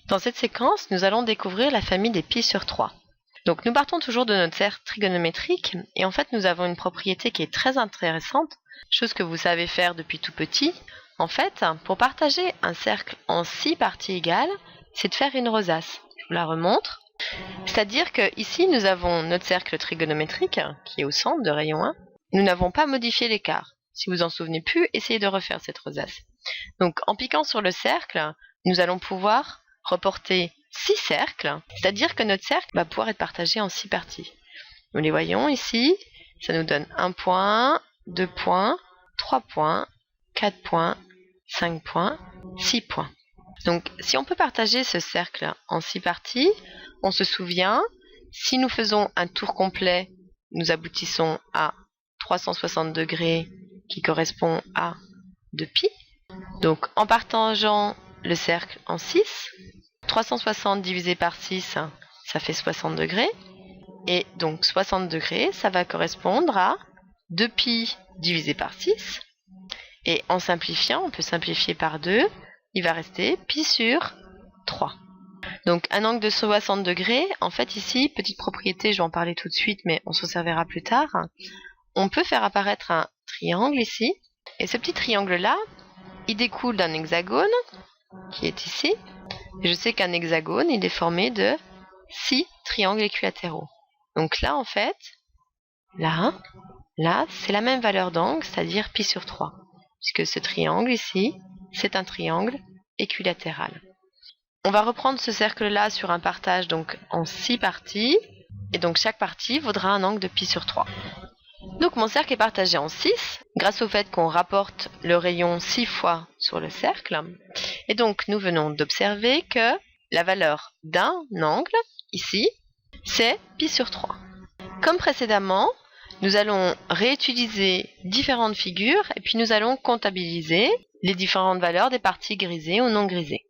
Dans cette séquence, nous allons découvrir la famille des π sur 3. Donc nous partons toujours de notre cercle trigonométrique et en fait nous avons une propriété qui est très intéressante, chose que vous savez faire depuis tout petit. En fait, pour partager un cercle en 6 parties égales, c'est de faire une rosace. Je vous la remontre. C'est-à-dire que ici nous avons notre cercle trigonométrique qui est au centre de rayon 1. Nous n'avons pas modifié l'écart. Si vous en souvenez plus, essayez de refaire cette rosace. Donc en piquant sur le cercle, nous allons pouvoir reporter 6 cercles, c'est-à-dire que notre cercle va pouvoir être partagé en 6 parties. Nous les voyons ici, ça nous donne 1 point, 2 points, 3 points, 4 points, 5 points, 6 points. Donc si on peut partager ce cercle en 6 parties, on se souvient, si nous faisons un tour complet, nous aboutissons à 360 degrés qui correspond à 2π. Donc en partageant le cercle en 6, 360 divisé par 6, ça fait 60 degrés. Et donc 60 degrés, ça va correspondre à 2π divisé par 6. Et en simplifiant, on peut simplifier par 2, il va rester π sur 3. Donc un angle de 60 degrés, en fait ici, petite propriété, je vais en parler tout de suite, mais on s'en servira plus tard. On peut faire apparaître un triangle ici. Et ce petit triangle-là, il découle d'un hexagone qui est ici. Et je sais qu'un hexagone, il est formé de 6 triangles équilatéraux. Donc là, en fait, là, c'est la même valeur d'angle, c'est-à-dire π sur 3. Puisque ce triangle ici, c'est un triangle équilatéral. On va reprendre ce cercle-là sur un partage donc en 6 parties. Et donc chaque partie vaudra un angle de π sur 3. Donc mon cercle est partagé en 6, grâce au fait qu'on rapporte le rayon 6 fois sur le cercle. Et donc nous venons d'observer que la valeur d'un angle, ici, c'est π sur 3. Comme précédemment, nous allons réutiliser différentes figures et puis nous allons comptabiliser les différentes valeurs des parties grisées ou non grisées.